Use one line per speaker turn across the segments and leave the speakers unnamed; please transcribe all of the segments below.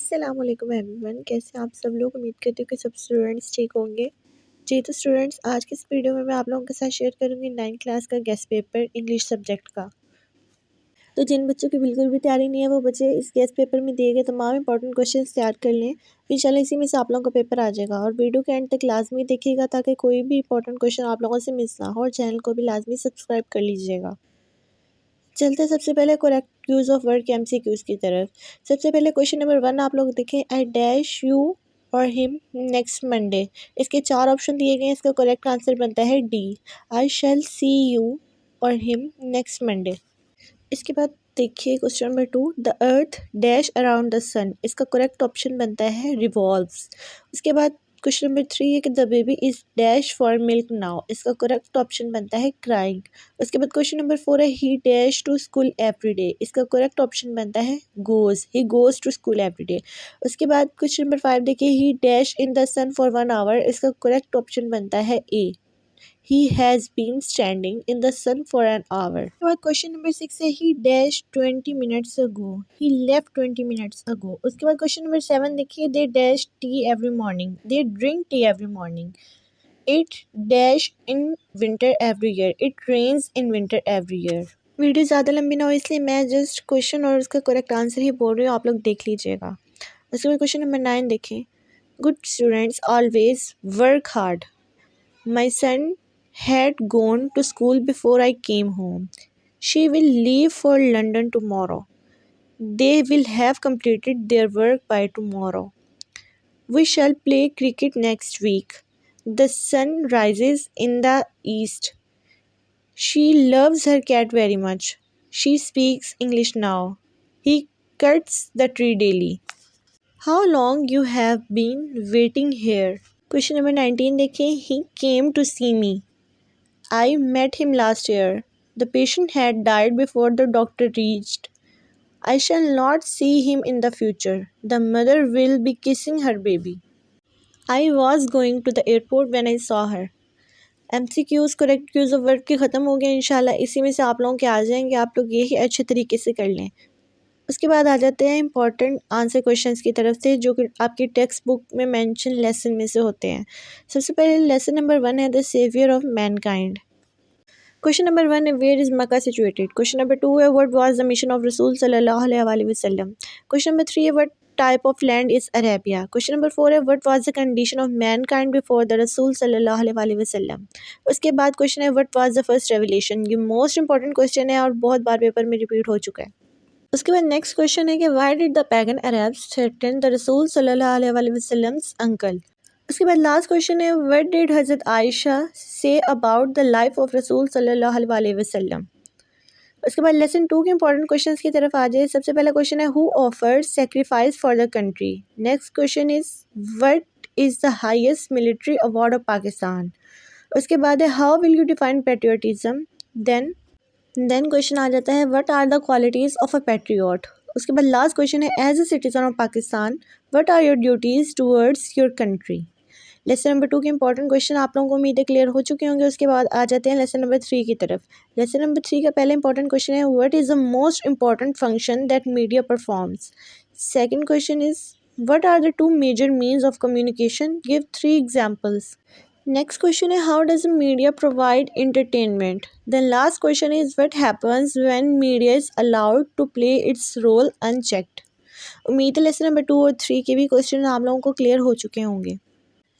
अस्सलाम वालेकुम एवरीवन, कैसे हैं आप सब लोग। उम्मीद करती हूँ कि सब स्टूडेंट्स ठीक होंगे। जी तो स्टूडेंट्स, आज की इस वीडियो में मैं आप लोगों के साथ शेयर करूँगी 9th क्लास का गेस्ट पेपर इंग्लिश सब्जेक्ट का। तो जिन बच्चों की बिल्कुल भी तैयारी नहीं है वो बच्चे इस गेस्ट पेपर में दिए गए तमाम इंपॉर्टेंट क्वेश्चन तैयार कर लें। इंशाल्लाह इसी में से आप लोगों का पेपर आ जाएगा और वीडियो के एंड तक लाजमी देखिएगा ताकि कोई भी इंपॉर्टेंट क्वेश्चन आप लोगों से मिस ना हो, और चैनल को भी लाजमी सब्सक्राइब कर लीजिएगा। चलते हैं सबसे पहले करेक्ट यूज़ ऑफ वर्ड के एमसीक्यूज़ की तरफ। सबसे पहले क्वेश्चन नंबर 1 आप लोग देखें, आई डैश यू और हिम नेक्स्ट मंडे। इसके 4 ऑप्शन दिए गए हैं, इसका करेक्ट आंसर बनता है D, I shall see you और हिम नेक्स्ट मंडे। इसके बाद देखिए question number 2, the earth dash around the sun. इसका करेक्ट ऑप्शन बनता है रिवॉल्व्स। उसके बाद क्वेश्चन नंबर 3 है कि the baby is dash for milk now. इसका करेक्ट ऑप्शन बनता है क्राइंग। उसके बाद क्वेश्चन नंबर 4 है he dash to school every day. इसका करेक्ट ऑप्शन बनता है goes, he goes to school every day. उसके बाद क्वेश्चन नंबर 5 देखिए, he dash in the sun for 1 hour. इसका करेक्ट ऑप्शन बनता है ए, he has been standing in the sun for an hour. उसके बाद क्वेश्चन नंबर 6 है he dash 20 minutes ago, he left 20 minutes ago. उसके बाद question number 7 देखिए, they dash tea every morning, they drink tea every morning. It dash in winter every year, it rains in winter every year. Video ज़्यादा लंबी ना हो इसलिए मैं just question और उसका करेक्ट आंसर ही बोल रही हूँ, आप लोग देख लीजिएगा। उसके बाद क्वेश्चन नंबर 9 देखें, good students always work hard, my son had gone to school before I came home. She will leave for London tomorrow. They will have completed their work by tomorrow. We shall play cricket next week. The sun rises in the east. She loves her cat very much. She speaks English now. He cuts the tree daily. How long you have been waiting here? Question number 19 देखें, he came to see me. I met him last year. The patient had died before the doctor reached. I shall not see him in the future. The mother will be kissing her baby. I was going to the airport when I saw her. MCQs correct use of word के ख़त्म हो गए। इंशाल्लाह इसी में से आप लोगों के आ जाएंगे, आप लोग यही अच्छे तरीके से कर लें। उसके बाद आ जाते हैं इंपॉर्टेंट आंसर क्वेश्चंस की तरफ से जो कि आपकी टेक्स्ट बुक में मेंशन लेसन में से होते हैं। सबसे पहले लेसन नंबर 1 है the saviour of mankind. Question number 1 है where is Mecca situated. Question number 2 है what was the mission of रसूल सल्लल्लाहु अलैहि वसल्लम। क्वेश्चन नंबर 3 है what type of land is Arabia. Question number 4 है what was the condition of mankind before the रसूल सल्लल्लाहु अलैहि वसल्लम। उसके बाद क्वेश्चन है what was the first revelation. ये मोस्ट इंपॉर्टेंट क्वेश्चन है और बहुत बार पेपर में रिपीट हो चुका है। उसके बाद नेक्स्ट क्वेश्चन है कि why did the pagan Arabs threaten the रसूल सल्लल्लाहु अलैहि वसल्लम्स अंकल। उसके बाद लास्ट क्वेश्चन है व्हाट डिड हज़रत Ayesha say about the life of रसूल सल्लल्लाहु अलैहि वसल्लम। उसके बाद लेसन 2 के इंपॉर्टेंट क्वेश्चंस की तरफ आ जाए। सबसे पहला क्वेश्चन है who offered sacrifice for the country. Next question is what is the highest military award of Pakistan. उसके बाद है how will you define patriotism. Then question आ जाता है what are the qualities of a patriot. उसके बाद last question है as a citizen of Pakistan what are your duties towards your country. Lesson number 2 के इंपॉर्टेंट क्वेश्चन आप लोगों को उम्मीद है क्लियर हो चुके होंगे। उसके बाद आ जाते हैं लेसन नंबर 3 की तरफ। लेसन नंबर 3 का पहला इंपॉर्टेंट क्वेश्चन है what is the most important function that media performs. Second question is what are the 2 major means of communication, give 3 examples. Next question है how does media provide entertainment. Then last question is what happens when media is allowed to play its role unchecked. उम्मीद है lesson number 2 और 3 के भी question आप लोगों को clear हो चुके होंगे।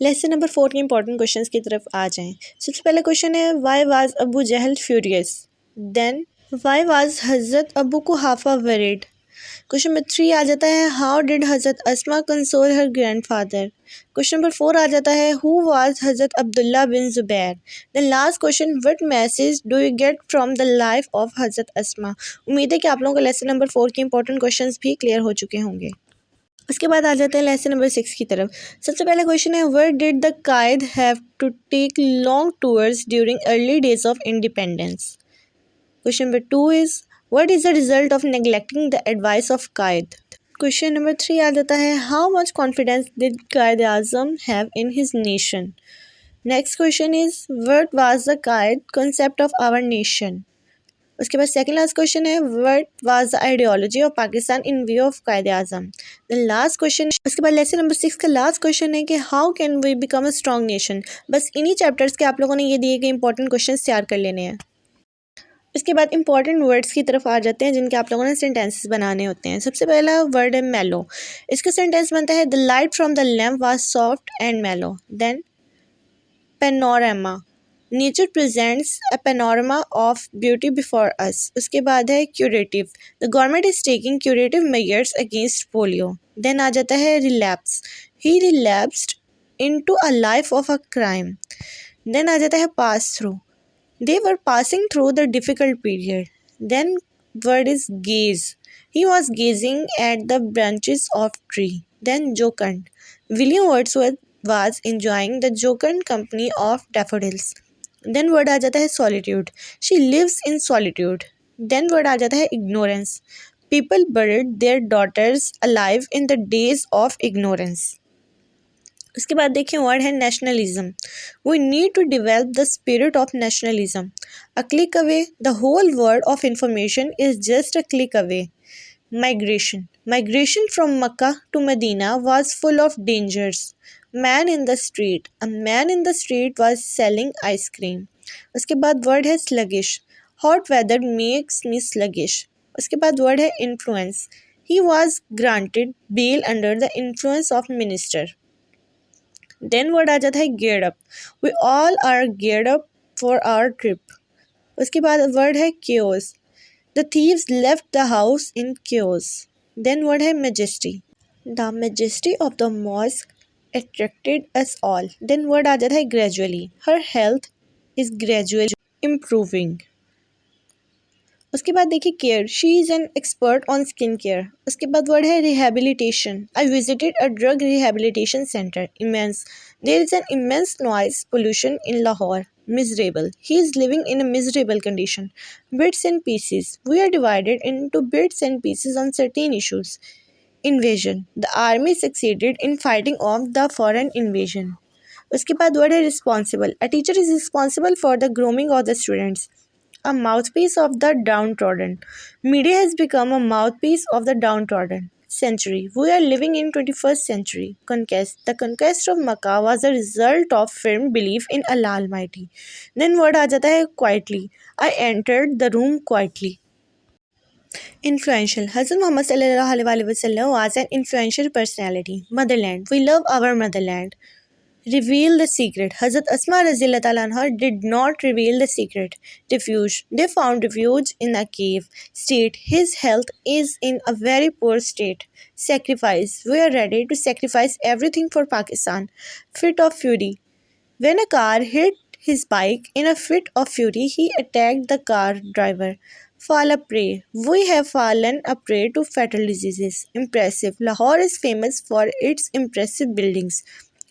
लेसन नंबर 4 के इंपॉर्टेंट क्वेश्चंस की तरफ आ जाएं। सबसे पहला क्वेश्चन है why was Abu Jahl furious. Then why was Hazrat Abu Kuhafa worried. Question number 3 आ जाता है how did Hazrat Asma console her grandfather. Question number 4 आ जाता है who was Hazrat Abdullah bin Zubair. Then last question what message do you get from the life of Hazrat Asma. उम्मीद है कि आप लोगों को लेसन नंबर 4 के इंपॉर्टेंट क्वेश्चंस भी क्लियर हो चुके होंगे। उसके बाद आ जाते हैं लेसन नंबर 6 की तरफ। सबसे पहला क्वेश्चन है where did the Quaid have to take long tours during early days of independence. Question number 2 is what is the result of neglecting the advice of Quaid. Question number 3 आ जाता है how much confidence did Quaid Azam have in his nation. Next question is what was the Quaid concept of our nation. उसके बाद second last question है, what was the ideology of Pakistan in view of कायदे आजम। The last question, उसके बाद lesson number 6 का last question है कि how can we become a strong nation. बस इन्हीं चैप्टर्स के आप लोगों ने ये दिए गए इंपॉर्टेंट क्वेश्चन तैयार कर लेने हैं। इसके बाद इंपॉर्टेंट वर्ड्स की तरफ आ जाते हैं जिनके आप लोगों ने सेंटेंसेस बनाने होते हैं। सबसे पहला वर्ड है मेलो। इसका सेंटेंस बनता है, the light from the lamp was soft and mellow. Then panorama, nature presents a panorama of beauty before us. उसके बाद है curative, the government is taking curative measures against polio. Then आ जाता है relapse, he relapsed into a life of a crime. Then आ जाता है pass through, they were passing through the difficult period. Then word is gaze. He was gazing at the branches of tree. Then jocund. William Wordsworth was enjoying the jocund company of daffodils. Then word आ जाता है solitude. She lives in solitude. Then word आ जाता है ignorance. People buried their daughters alive in the days of ignorance. उसके बाद देखिए word है nationalism. We need to develop the spirit of nationalism. A click away, the whole world of information is just a click away. Migration, migration from Mecca to Medina was full of dangers. Man in the street, a man in the street was selling ice cream. उसके बाद word है sluggish, hot weather makes me sluggish. उसके बाद word है influence, he was granted bail under the influence of minister. Then word आ जाता है geared up, we all are geared up for our trip. उसके बाद वर्ड है chaos, the thieves left the house in chaos। Then word है majesty, the majesty of the mosque attracted us all। Then word आ जाता है gradually, her health is gradually improving। उसके बाद देखिए care, she is an expert on skin care. उसके बाद word है rehabilitation, I visited a drug rehabilitation centre. Immense, there is an immense noise pollution in Lahore. Miserable, he is living in a miserable condition. Bits and pieces, we are divided into bits and pieces on certain issues. Invasion, the army succeeded in fighting off the foreign invasion. उसके बाद word है responsible, a teacher is responsible for the grooming of the students. A mouthpiece of the downtrodden. Media has become a mouthpiece of the downtrodden. Century. We are living in 21st century. Conquest. The conquest of Makkah was a result of firm belief in Allah Almighty. Then word आ जाता है quietly. I entered the room quietly. Influential. Hazrat Muhammad sallallahu alaihi wasallam was an influential personality. Motherland. We love our motherland. Reveal the secret. Hazrat Asma Razillah Ta'ala anha did not reveal the secret. Refuge. They found refuge in a cave. State. His health is in a very poor state. Sacrifice. We are ready to sacrifice everything for Pakistan. Fit of fury. When a car hit his bike in a fit of fury, he attacked the car driver. Fall a prey. We have fallen a prey to fatal diseases. Impressive. Lahore is famous for its impressive buildings.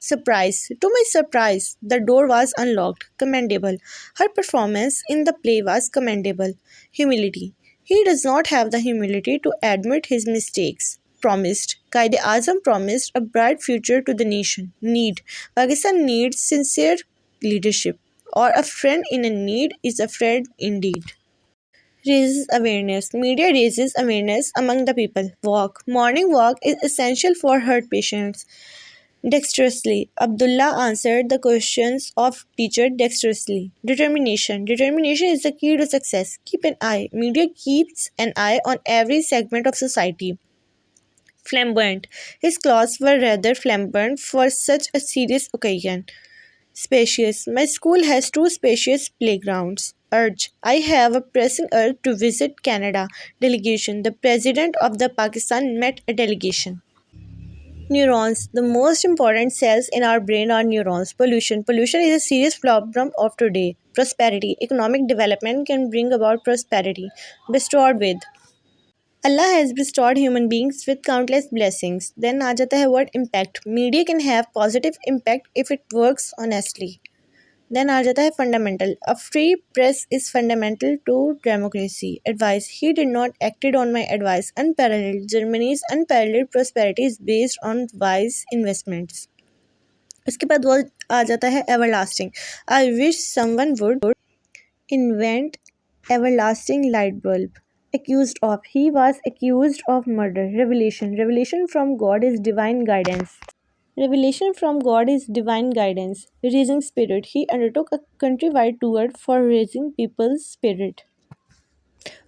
Surprise. To my surprise, the door was unlocked. Commendable. Her performance in the play was commendable. Humility. He does not have the humility to admit his mistakes. Promised. Qaid Azam promised a bright future to the nation. Need. Pakistan needs sincere leadership. Or a friend in a need is a friend indeed. Raises awareness. Media raises awareness among the people. Walk. Morning walk is essential for heart patients. Dexterously. Abdullah answered the questions of teacher dexterously. Determination. Determination is the key to success. Keep an eye. Media keeps an eye on every segment of society. Flamboyant. His clothes were rather flamboyant for such a serious occasion. Spacious. My school has two spacious playgrounds. Urge. I have a pressing urge to visit Canada. Delegation. The president of the Pakistan met a delegation. Neurons. The most important cells in our brain are neurons. Pollution. Pollution is a serious problem of today. Prosperity. Economic development can bring about prosperity. Bestowed with. Allah has bestowed human beings with countless blessings. Then आ जाता है word impact. Media can have positive impact if it works honestly. Then आ जाता है fundamental. A free press is fundamental to democracy. Advice. He did not acted on my advice. Unparalleled. Germany's unparalleled prosperity is based on wise investments. उसके बाद वो आ जाता है everlasting. I wish someone would invent everlasting light bulb. Accused of, he was accused of murder. Revelation from God is divine guidance. Revelation from God is divine guidance. Raising spirit, he undertook a countrywide tour for raising people's spirit.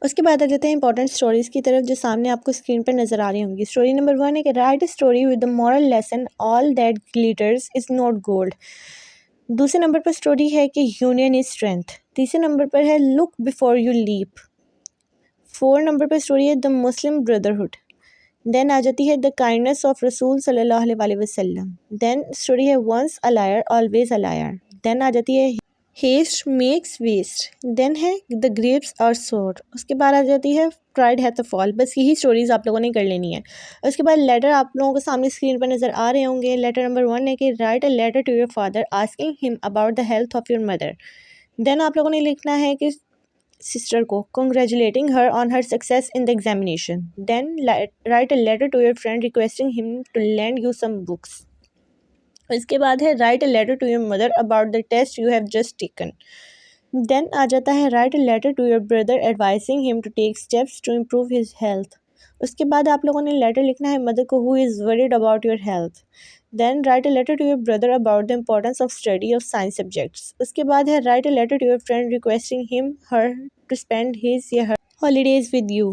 उसके बाद आ जाते हैं important stories की तरफ, जो सामने आपको screen पर नज़र आ रही होंगी। स्टोरी नंबर 1 है कि write a story with the moral lesson, all that glitters is not gold. दूसरे नंबर पर स्टोरी है कि यूनियन इज स्ट्रेंथ। तीसरे नंबर पर है look before you leap. 4 number पर स्टोरी है द मुस्लिम ब्रदरहुड। देन आ जाती है द काइंडनेस ऑफ रसूल सल्लल्लाहु अलैहि वसल्लम। देन स्टोरी है once a liar always a liar. Then आ जाती है हेस्ट मेक्स वेस्ट। देन है द ग्रेप्स आर सोर। उसके बाद आ जाती है प्राइड हैथ अ फॉल। बस यही स्टोरीज़ आप लोगों ने कर लेनी है। उसके बाद लेटर आप लोगों को सामने स्क्रीन पर नज़र आ रहे होंगे। लेटर नंबर 1 है कि write a letter to your father asking him about the health of your mother. Then आप लोगों ने लिखना है कि सिस्टर को congratulating her on her success in the examination. Then write a letter to your friend requesting him to lend you some books. इसके बाद है write a letter to your mother about the test you have just taken. Then आ जाता है write a letter to your brother advising him to take steps to improve his health. उसके बाद आप लोगों ने लेटर लिखना है मदर को who is worried about your health. Then write a letter to your brother about the importance of study of science subjects. उसके बाद है write a letter to your friend requesting him her to spend his या her holidays with you.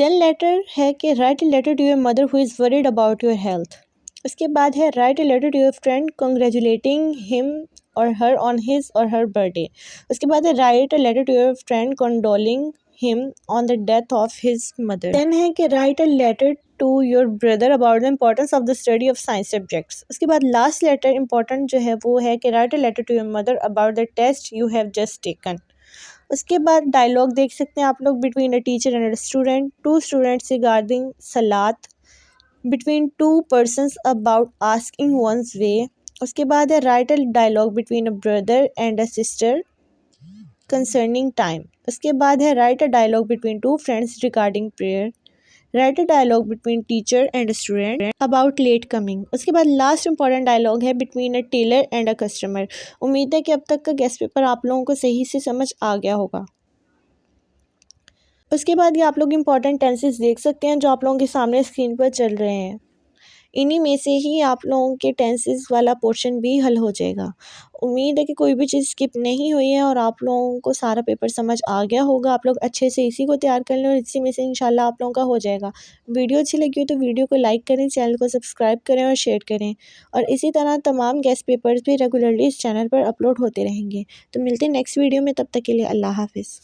Then letter है कि write a letter to your mother who is worried about your health. उसके बाद है write a letter to your friend congratulating him or her on his or her birthday. उसके बाद है write a letter to your friend condoling him on the death of his mother. Then है कि write a letter to your brother about the importance of the study of science subjects. उसके बाद last letter important जो है वो है कि write a letter to your mother about the test you have just taken. उसके बाद dialogue देख सकते हैं आप लोग between a teacher and a student, two students regarding salat, between two persons about asking one's way. उसके बाद है write a dialogue between a brother and a sister concerning time. उसके बाद है write a dialogue between two friends regarding prayer. Write a dialogue between teacher and a student about late coming. उसके बाद last important dialogue है between a tailor and a customer. उम्मीद है कि अब तक का गेस्ट पेपर आप लोगों को सही से समझ आ गया होगा। उसके बाद ये आप लोग इंपॉर्टेंट टेंसेस देख सकते हैं जो आप लोगों के सामने स्क्रीन पर चल रहे हैं। इन्हीं में से ही आप लोगों के टेंसेस वाला पोर्शन भी हल हो जाएगा। उम्मीद है कि कोई भी चीज़ स्किप नहीं हुई है और आप लोगों को सारा पेपर समझ आ गया होगा। आप लोग अच्छे से इसी को तैयार कर लें और इसी में से इंशाल्लाह आप लोगों का हो जाएगा। वीडियो अच्छी लगी हो तो वीडियो को लाइक करें, चैनल को सब्सक्राइब करें और शेयर करें। और इसी तरह तमाम गेस्ट पेपर्स भी रेगुलरली इस चैनल पर अपलोड होते रहेंगे। तो मिलते हैं नेक्स्ट वीडियो में, तब तक के लिए अल्लाह हाफिज़।